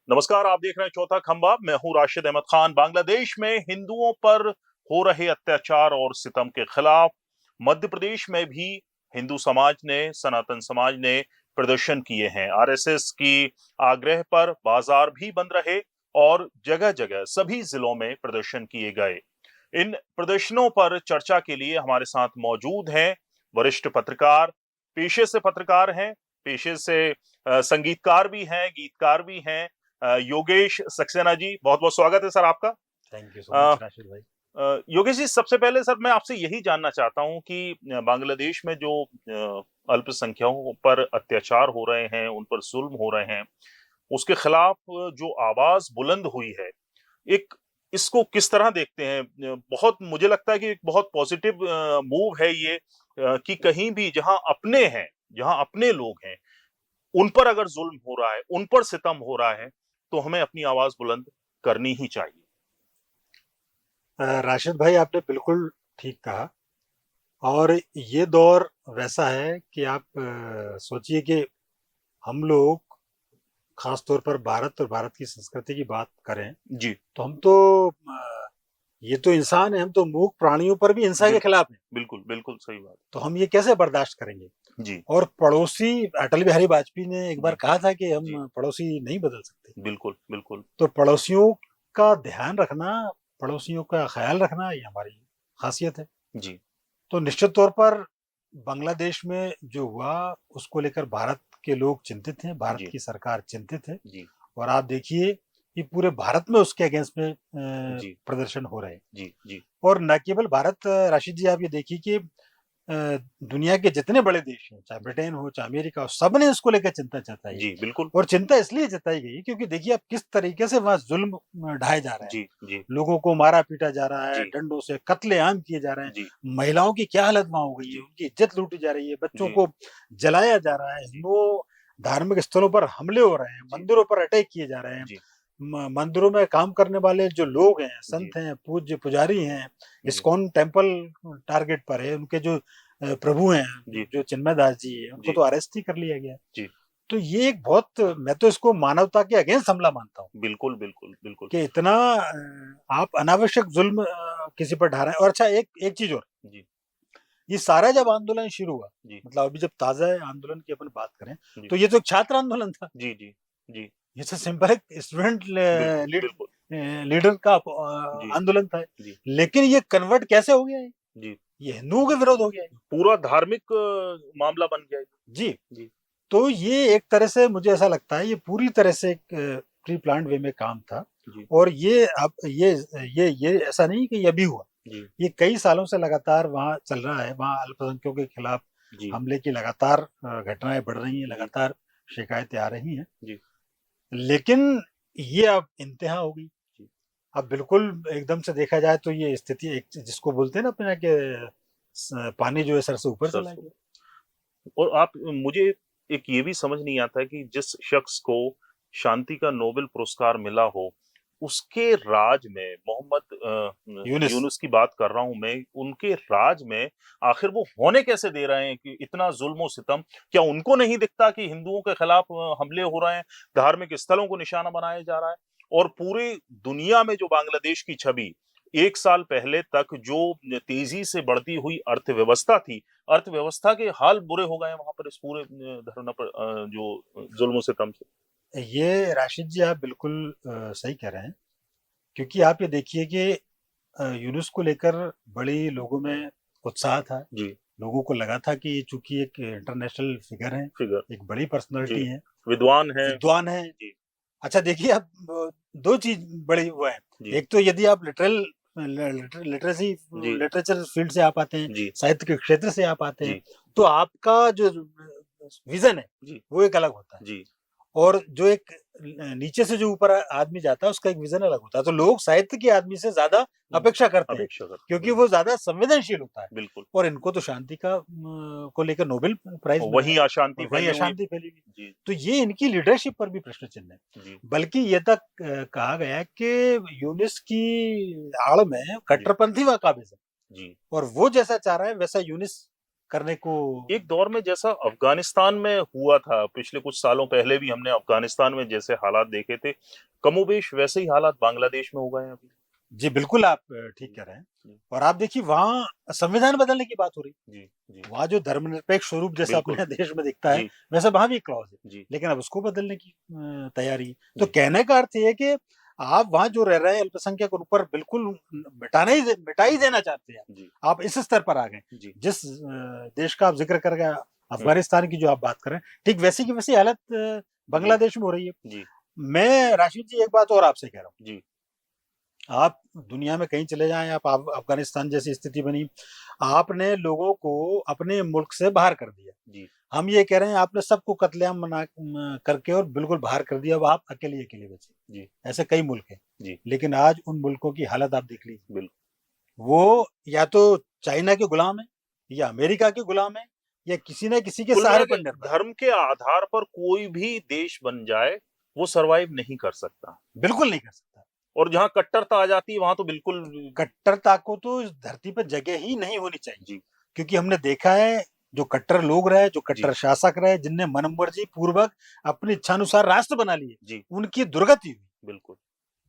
नमस्कार, आप देख रहे हैं चौथा खंबा। मैं हूं राशिद अहमद खान। बांग्लादेश में हिंदुओं पर हो रहे अत्याचार और सितम के खिलाफ मध्य प्रदेश में भी हिंदू समाज ने, सनातन समाज ने प्रदर्शन किए हैं। आरएसएस की आग्रह पर बाजार भी बंद रहे और जगह जगह सभी जिलों में प्रदर्शन किए गए। इन प्रदर्शनों पर चर्चा के लिए हमारे साथ मौजूद हैं वरिष्ठ पत्रकार, पेशे से पत्रकार हैं, पेशे से संगीतकार भी हैं, गीतकार भी हैं। योगेश सक्सेना जी, बहुत बहुत स्वागत है सर आपका। Thank you so a, much Rashid भाई। योगेश जी, सबसे पहले सर मैं आपसे यही जानना चाहता हूं कि बांग्लादेश में जो अल्पसंख्यकों पर अत्याचार हो रहे हैं, उन पर जुल्म हो रहे हैं, उसके खिलाफ जो आवाज बुलंद हुई है, एक इसको किस तरह देखते हैं? बहुत मुझे लगता है कि एक बहुत पॉजिटिव मूव है ये, कि कहीं भी जहां अपने हैं, जहां अपने लोग हैं, उन पर अगर जुल्म हो रहा है, उन पर सितम हो रहा है, तो हमें अपनी आवाज बुलंद करनी ही चाहिए। राशिद भाई आपने बिल्कुल ठीक कहा। और ये दौर वैसा है कि आप सोचिए कि हम लोग खास तौर पर भारत और भारत की संस्कृति की बात करें जी। तो हम तो ये तो इंसान है, हम तो मूक प्राणियों पर भी हिंसा के बिल्कुल, खिलाफ हैं। बिल्कुल, बिल्कुल सही बात। तो हम ये कैसे बर्दाश्त करेंगे? जी, और पड़ोसी अटल बिहारी वाजपेयी ने एक बार जी, कहा था कि जी। हम पड़ोसी नहीं बदल सकते। बिल्कुल, बिल्कुल। तो पड़ोसियों का ध्यान रखना, पड़ोसियों का ख्याल रखना ये हमारी खासियत है। जी, तो निश्चित तौर पर बांग्लादेश में जो हुआ उसको लेकर भारत के लोग चिंतित हैं, भारत जी, की सरकार चिंतित है। जी, और आप देखिए कि पूरे भारत में उसके अगेंस्ट में जी, प्रदर्शन हो रहे हैं। जी, जी, और न केवल भारत, राशिद जी आप ये देखिए कि दुनिया के जितने बड़े देश हैं, चाहे ब्रिटेन हो चाहे अमेरिका हो, सब ने इसको लेकर चिंता जताई है। जी, बिल्कुल। और चिंता इसलिए जताई गई क्योंकि देखिए आप किस तरीके से वहां जुल्म ढाए जा रहे हैं। जी, जी, लोगों को मारा पीटा जा रहा है, जी, डंडों से कत्लेआम किए जा रहे हैं। जी, महिलाओं की क्या हालत वहां हो गई है, जी, उनकी इज्जत लूटी जा रही है, बच्चों जी, को जलाया जा रहा है, जी, हिंदुओं धार्मिक स्थलों पर हमले हो रहे हैं, जी, मंदिरों पर अटैक किए जा रहे हैं। जी, मंदिरों में काम करने वाले जो लोग हैं, जी, संत हैं, पूज्य पुजारी हैं, जी, इस्कॉन टेम्पल टारगेट पर है, उनके जो प्रभु हैं, जी, जो चिन्मय दास जी है, उनको जी, तो अरेस्ट ही कर लिया गया। जी। तो ये एक बहुत, मैं तो इसको मानवता के अगेंस्ट हमला मानता हूँ बिल्कुल, बिल्कुल, बिल्कुल। कि इतना आप अनावश्यक जुल्म किसी पर ढा रहे हैं। और अच्छा, एक एक चीज और, जी, ये सारा जब आंदोलन शुरू हुआ, जी, मतलब अभी जब ताजा आंदोलन की अपन बात करें, जी, तो ये तो एक छात्र आंदोलन था। जी, जी, जी। ये तो सिंपल एक स्टूडेंट बिल्कुल, बिल्कुल। लीडर का जी, आंदोलन था। जी, लेकिन ये कन्वर्ट कैसे हो गया है? जी। ये हिंदुओं के विरोध हो गया है। पूरा धार्मिक मामला बन गया है। जी। जी, तो ये एक तरह से मुझे ऐसा लगता है ये पूरी तरह से एक प्री प्लान्ड वे में काम था। जी, और ये अब ये ऐसा नहीं कि ये अभी हुआ। जी, ये कई सालों से लगातार वहाँ चल रहा है। वहाँ अल्पसंख्यकों के खिलाफ जी, हमले की लगातार घटनाएं बढ़ रही हैं, जी, लगातार शिकायतें आ रही हैं। जी, लेकिन ये अब इंतहा हो गई। जी, अब बिल्कुल एकदम से देखा जाए तो ये स्थिति एक जिसको बोलते हैं ना अपने कि पानी जो है सर से ऊपर चला सरसों। गया। और आप मुझे एक ये भी समझ नहीं आता है कि जिस शख्स को शांति का नोबेल पुरस्कार मिला हो, उसके राज में मोहम्मद यूनिस। यूनुस की बात कर रहा हूं मैं, उनके राज में आखिर वो होने कैसे दे रहे हैं कि इतना जुल्म और सितम? क्या उनको नहीं दिखता कि हिंदुओं के खिलाफ हमले हो रहे हैं, धार्मिक स्थलों को निशाना बनाया जा रहा है? और पूरी दुनिया में जो बांग्लादेश की छवि 1 साल पहले तक जो तेजी से बढ़ती हुई अर्थव्यवस्था थी, अर्थव्यवस्था के हाल बुरे हो गए हैं वहां पर, इस पूरे धरना पर जो जुल्म सितम से। ये राशिद जी आप बिल्कुल सही कह रहे हैं। क्योंकि आप ये देखिए कि यूनुस को लेकर बड़ी लोगों में उत्साह था। जी। लोगों को लगा था कि ये चूंकि एक इंटरनेशनल फिगर है, फिगर। एक बड़ी जी। पर्सनालिटी है, विद्वान है। विद्वान है। जी। अच्छा देखिए आप, दो चीज बड़ी वो है। जी। एक तो यदि आप लिटरेसी जी। लिटरेचर फील्ड से आप आते हैं, जी। साहित्य के क्षेत्र से आप आते हैं, जी। तो आपका जो विजन है जी। वो एक अलग होता है। जी। और जो एक नीचे से जो ऊपर आदमी जाता है उसका एक विजन अलग होता है। तो लोग साहित्य के आदमी से ज्यादा अपेक्षा करते हैं अपेक्षा करते क्योंकि हैं। वो ज्यादा संवेदनशील होता है। बिल्कुल। और इनको तो शांति का को लेकर नोबेल प्राइज और मिला है वहीं अशांति और वही फैली हुई। अशांति फैली हुई। जी। तो ये इनकी लीडरशिप पर भी प्रश्न चिन्ह है। जी। बल्कि ये तक कहा गया है कि यूनिस की आड़ में जी। कट्टरपंथी व काबिज है। जी। और वो जैसा चाह रहा है वैसा यूनिस करने को। एक दौर में जैसा अफगानिस्तान में हुआ था, पिछले कुछ सालों पहले भी हमने अफगानिस्तान में जैसे हालात देखे थे, कमोबेश वैसे ही हालात बांग्लादेश में हो गए हैं अभी। जी बिल्कुल, आप ठीक कह रहे हैं। जी और आप देखिए वहाँ संविधान बदलने की बात हो रही, जी जी वहाँ जो धर्मनिरपेक्ष स्वरूप जैसा बिल्कुल अपने देश में दिखता है जी वैसा वहाँ भी क्लॉज है, जी लेकिन अब उसको बदलने की तैयारी। तो जी कहने का अर्थ ये है कि आप वहाँ जो रह रहे हैं अल्पसंख्यक उन पर बिल्कुल मिटा ही देना चाहते हैं। जी आप इस स्तर पर आ गए। जी जिस देश का आप जिक्र कर गए, हम्म, अफगानिस्तान की जो आप बात कर रहे हैं, ठीक वैसी की वैसी हालत जी बांग्लादेश में हो रही है। जी मैं राशिद जी एक बात और आपसे कह रहा हूँ, जी आप दुनिया में कहीं चले जाएं, आप अफगानिस्तान जैसी स्थिति बनी, आपने लोगों को अपने मुल्क से बाहर कर दिया। जी हम ये कह रहे हैं आपने सबको कत्लेआम करके और बिल्कुल बाहर कर दिया, अब आप अकेले अकेले बचे। जी ऐसे कई मुल्क हैं, जी लेकिन आज उन मुल्कों की हालत आप देख लीजिए, बिल्कुल वो या तो चाइना के गुलाम है, या अमेरिका के गुलाम है, या किसी न किसी के कुल सहारे मिला पर के निर्भर है। धर्म के आधार पर कोई भी देश बन जाए वो सरवाइव नहीं कर सकता, बिल्कुल नहीं कर सकता। और जहां कट्टरता आ जाती है वहां तो बिल्कुल। कट्टरता को तो इस धरती पर जगह ही नहीं होनी चाहिए, जी क्योंकि हमने देखा है जो कट्टर लोग रहे, जो जी कट्टर शासक रहे, जिनने मनमर्जी पूर्वक अपनी इच्छानुसार राष्ट्र बना लिए, जी उनकी दुर्गति हुई बिल्कुल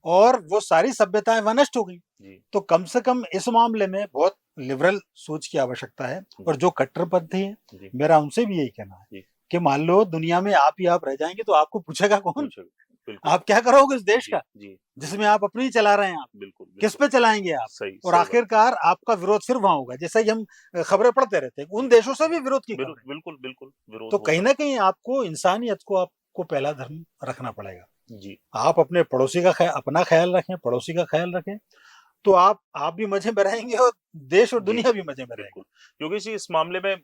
और वो सारी सभ्यताएं वह नष्ट हो गई। जी तो कम से कम इस मामले में बहुत लिबरल सोच की आवश्यकता है। और जी जो कट्टरपंथी है, जी मेरा उनसे भी यही कहना है जी कि मान लो दुनिया में आप ही आप रह जाएंगे तो आपको पूछेगा कौन? पूछो बिल्कुल आप क्या करोगे उस देश जी का जी जी जिसमें आप अपनी ही चला रहे हैं? आप बिल्कुल किस बिल्कुल पे चलाएंगे आप? सही और सही बात आखिरकार आपका विरोध फिर वहां होगा, जैसा कि हम खबरें पढ़ते रहते हैं, उन जी देशों से भी विरोध की खबरें। बिल्कुल बिल्कुल विरोध तो कहीं होता ना कहीं आपको इंसानियत को आपको पहला धर्म रखना पड़ेगा। जी आप अपने पड़ोसी का अपना ख्याल रखें, पड़ोसी का ख्याल रखें, तो आप भी मजे में रहेंगे और देश और जी दुनिया भी मजे में रहेगी। बिल्कुल। योगेश जी, इस मामले में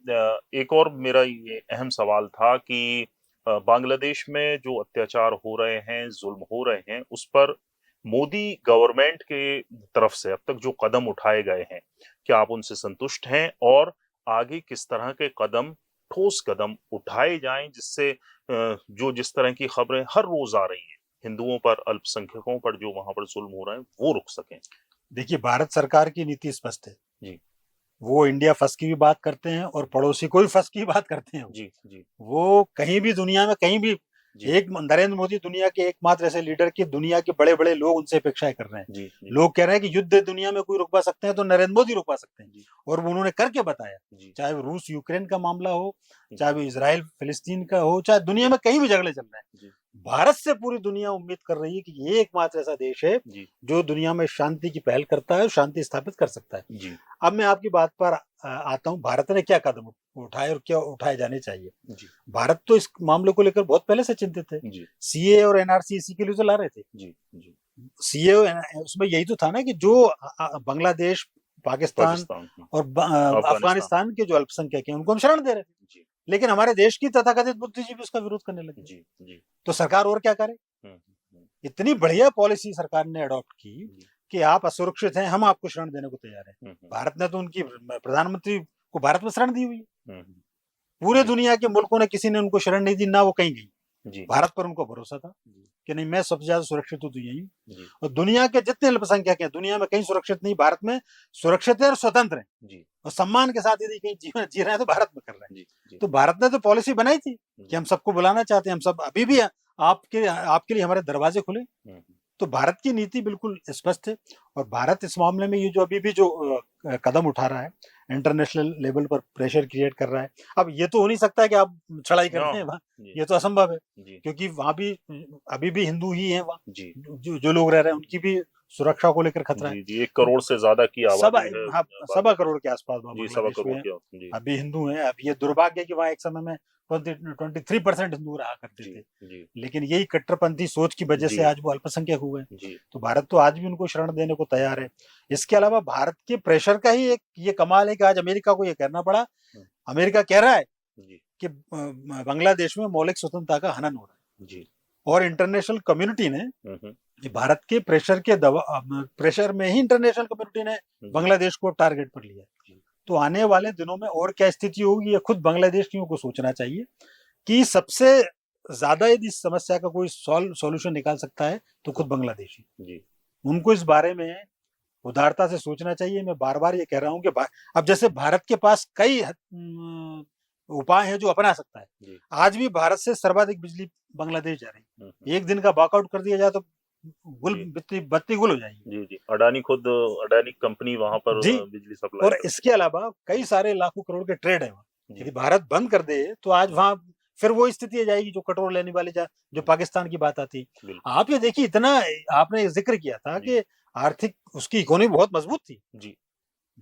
एक और मेरा ये अहम सवाल था कि बांग्लादेश में जो अत्याचार हो रहे हैं, जुल्म हो रहे हैं, उस पर मोदी गवर्नमेंट के तरफ से अब तक जो कदम उठाए गए हैं, क्या आप उनसे संतुष्ट हैं? और आगे किस तरह के कदम, ठोस कदम उठाए जाएं जिससे जो जिस तरह की खबरें हर रोज आ रही हैं, हिंदुओं पर, अल्पसंख्यकों पर जो वहां पर जुल्म हो रहे हैं, वो रुक सकें? देखिए, भारत सरकार की नीति स्पष्ट है। जी वो इंडिया फर्स्ट की भी बात करते हैं और पड़ोसी कोई फर्स्ट की बात करते हैं। जी जी वो कहीं भी दुनिया में कहीं भी, जी एक नरेंद्र मोदी दुनिया के एकमात्र ऐसे लीडर की दुनिया के बड़े बड़े लोग उनसे अपेक्षाएं कर रहे हैं। जी जी लोग कह रहे हैं कि युद्ध दुनिया में कोई रुकवा सकते हैं तो नरेंद्र मोदी रुकवा सकते हैं, जी और वो उन्होंने करके बताया। जी चाहे वो रूस यूक्रेन का मामला हो, जी चाहे वो इसराइल फिलिस्तीन का हो, चाहे दुनिया जी में कहीं भी झगड़े चल रहे हैं, जी भारत से पूरी दुनिया उम्मीद कर रही है कि ये एकमात्र ऐसा देश है जी जो दुनिया में शांति की पहल करता है और शांति स्थापित कर सकता है। जी अब मैं आपकी बात पर आता हूँ, भारत ने क्या कदम उठाए और क्या उठाए जाने चाहिए। जी भारत तो इस मामले को लेकर बहुत पहले से चिंतित है। जी सीए और एनआरसी इसी के लिए तो ला रहे थे। जी जी सीए उसमें यही तो था ना कि जो बांग्लादेश, पाकिस्तान पाकिस्तान, और अफगानिस्तान। अफगानिस्तान के जो अल्पसंख्यक हैं उनको हम शरण दे रहे थे, जी लेकिन हमारे देश की तथाकथित बुद्धिजीवी उसका विरोध करने लगे। जी जी तो सरकार और क्या करे? हम्म, इतनी बढ़िया पॉलिसी सरकार ने अडॉप्ट की जी कि आप असुरक्षित हैं, हम आपको शरण देने को तैयार हैं। हम्म, भारत ने तो उनकी प्रधानमंत्री को भारत में शरण दी हुई है। हम्म, पूरे जी दुनिया के मुल्कों ने किसी ने उनको शरण नहीं दी, ना वो कहीं गई। जी भारत पर उनको भरोसा था जी कि नहीं, मैं सबसे ज्यादा सुरक्षित हूँ तो यही हूँ। जी और दुनिया के जितने अल्पसंख्यक हैं दुनिया में कहीं सुरक्षित नहीं, भारत में सुरक्षित है और स्वतंत्र है जी और सम्मान के साथ यदि कहीं जीवन जी रहे हैं तो भारत में कर रहे हैं। जी जी तो भारत ने तो पॉलिसी बनाई थी कि जी हम सबको बुलाना चाहते हैं, हम सब अभी भी आपके लिए हमारे दरवाजे खुले। हम्म, तो भारत की नीति बिल्कुल स्पष्ट है। और भारत इस मामले में ये जो अभी भी जो कदम उठा रहा है, इंटरनेशनल लेवल पर प्रेशर क्रिएट कर रहा है। अब ये तो हो नहीं सकता कि आप चढ़ाई कर दें वहाँ, जी ये तो असंभव है, जी क्योंकि वहाँ भी अभी भी हिंदू ही हैं वहाँ, जी जो लोग रह रहे हैं उनकी भी सुरक्षा को लेकर खतरा है। जी जी 1 करोड़ से ज्यादा की सवा आबादी है हाँ, सवा करोड़ बांग्लादेश। के आसपास वहाँ जी सवा बांग्लादेश में करोड़ है, के जी अभी हिंदू हैं। अब ये दुर्भाग्य है कि वहाँ एक समय में 23% हिंदू रहा करते जी थे, जी लेकिन यही कट्टरपंथी सोच की वजह जी से आज वो अल्पसंख्यक हुए हैं। जी तो भारत तो आज भी उनको शरण देने को तैयार है। इसके अलावा भारत के प्रेशर का ही एक ये कमाल है कि आज अमेरिका को ये करना पड़ा। हम्म, अमेरिका कह रहा है जी कि बांग्लादेश में मौलिक स्वतंत्रता का हनन हो रहा है, जी और इंटरनेशनल कम्युनिटी ने हम्म, भारत के प्रेशर में ही इंटरनेशनल कम्युनिटी ने जी बांग्लादेश को टारगेट पर लिया है। जी तो आने वाले दिनों में और क्या स्थिति होगी, ये खुद बांग्लादेशियों को सोचना चाहिए कि सबसे ज्यादा यदि इस समस्या का कोई सॉल्यूशन निकाल सकता है तो खुद बांग्लादेशी। जी उनको इस बारे में उदारता से सोचना चाहिए। मैं बार बार ये कह रहा हूँ कि अब जैसे भारत के पास कई उपाय हैं जो अपना सकता है। जी। आज भी भारत से सर्वाधिक बिजली बांग्लादेश जा रही है। हम्म। एक दिन का वॉकआउट कर दिया जाए तो जी बत्ती गुल हो जाएगी। जी जी, अडानी कंपनी वहां पर जी, बिजली सप्लाई और करती इसके अलावा कई सारे लाखों करोड़ के ट्रेड है वहाँ। है। यदि जी भारत बंद कर दे तो आज वहाँ फिर वो स्थिति आ जाएगी जो कटोर लेने वाले जो पाकिस्तान की बात आती। बिल्कुल। आप ये देखिए, इतना आपने जिक्र किया था जी कि आर्थिक उसकी इकोनॉमी बहुत मजबूत थी जी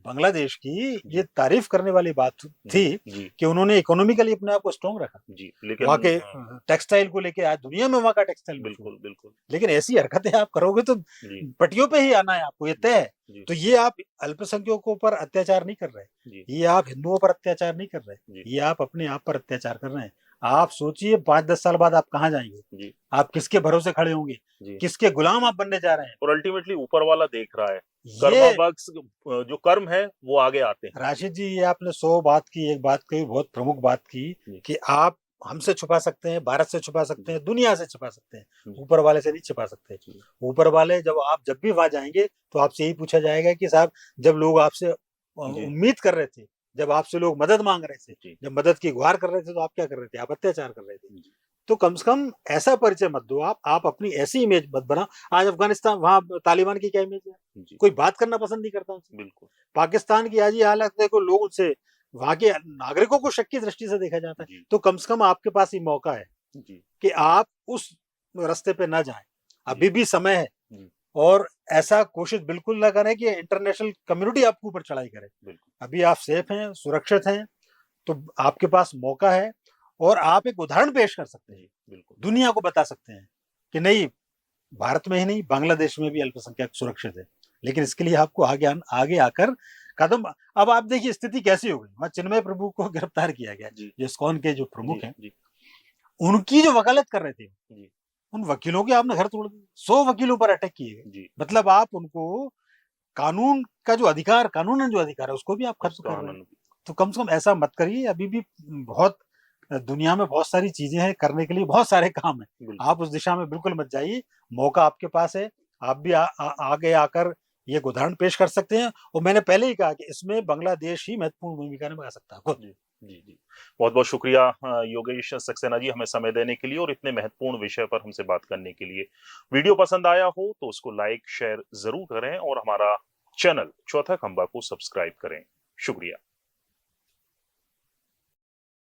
बांग्लादेश की। ये जी तारीफ करने वाली बात जी थी जी कि उन्होंने इकोनॉमिकली अपने आप को स्ट्रॉन्ग रखा। जी, वहाँ लेकिन के टेक्सटाइल को लेके आज दुनिया में वहाँ का टेक्सटाइल मशहूर बिल्कुल है। बिल्कुल। लेकिन ऐसी हरकतें आप करोगे तो जी पटियों पे ही आना है आपको, ये तय है। जी तो ये आप अल्पसंख्यकों पर अत्याचार नहीं कर रहे, जी ये आप हिंदुओं पर अत्याचार नहीं कर रहे, जी ये आप अपने आप पर अत्याचार कर रहे हैं। आप सोचिए 5-10 साल बाद आप कहाँ जाएंगे, जी आप किसके भरोसे खड़े होंगे, जी। किसके गुलाम आप बनने जा रहे हैं। और अल्टीमेटली ऊपर वाला देख रहा है, कर्मा ये वर्क्स जो कर्म है वो आगे आते हैं। राशिद जी, ये आपने 100 बात की, एक बात कही, बहुत प्रमुख बात की जी कि आप हमसे छुपा सकते हैं, भारत से छुपा सकते जी हैं, दुनिया से छुपा सकते हैं, जी ऊपर वाले से नहीं छुपा सकते। जी ऊपर वाले जब भी वहां जाएंगे तो आपसे यही पूछा जाएगा कि साहब, जब लोग आपसे जी उम्मीद कर रहे थे, जब आपसे लोग मदद मांग रहे थे, जी जब मदद की गुहार कर रहे थे, तो आप क्या कर रहे थे? आप अत्याचार कर रहे थे। जी तो कम से कम ऐसा परिचय मत दो, आप अपनी ऐसी इमेज मत बनाओ। आज अफगानिस्तान, वहां तालिबान की क्या इमेज है? जी, कोई बात करना पसंद नहीं करता उनसे। बिल्कुल। पाकिस्तान की आज ये हालत देखो, लोग उनसे, वहां के नागरिकों को शक की दृष्टि से देखा जाता है। जी तो कम से कम आपके पास ये मौका है जी कि आप उस रास्ते पे ना जाएं, जी अभी भी समय है। जी, और ऐसा कोशिश बिल्कुल ना करें कि इंटरनेशनल कम्युनिटी आपके ऊपर चढ़ाई करे। बिल्कुल। अभी आप सेफ हैं, सुरक्षित हैं, तो आपके पास मौका है और आप एक उदाहरण पेश कर सकते हैं, जी बिल्कुल। दुनिया को बता सकते हैं कि नहीं, भारत में ही नहीं, बांग्लादेश में भी अल्पसंख्यक सुरक्षित है। लेकिन इसके लिए आपको आगे आकर कदम। अब आप देखिए स्थिति कैसी हो गई, वहां चिन्मय प्रभु को गिरफ्तार किया गया, जी जो इस्कॉन के जो जी प्रमुख हैं, जी उनकी जो वकालत कर रहे थे, जी उन वकीलों के आपने घर तोड़ दिए, 100 वकीलों पर अटैक किए गए। जी, मतलब आप उनको कानून का जो अधिकार, कानूनन जो अधिकार है, उसको भी आप खत्म उसका कर रहे हैं। आनंद। तो कम से कम ऐसा मत करिए। अभी भी बहुत दुनिया में बहुत सारी चीजें हैं करने के लिए, बहुत सारे काम है। बिल्कुल आप उस दिशा में बिल्कुल मत जाइए, मौका आपके पास है। आप भी आगे आकर ये एक उदाहरण पेश कर सकते हैं। और मैंने पहले ही कहा कि इसमें बांग्लादेश ही महत्वपूर्ण भूमिका निभा सकता है खुद। जी जी जी। बहुत बहुत शुक्रिया योगेश सक्सेना जी, हमें समय देने के लिए और इतने महत्वपूर्ण विषय पर हमसे बात करने के लिए। वीडियो पसंद आया हो तो उसको लाइक शेयर जरूर करें और हमारा चैनल चौथा खंबा को सब्सक्राइब करें। शुक्रिया।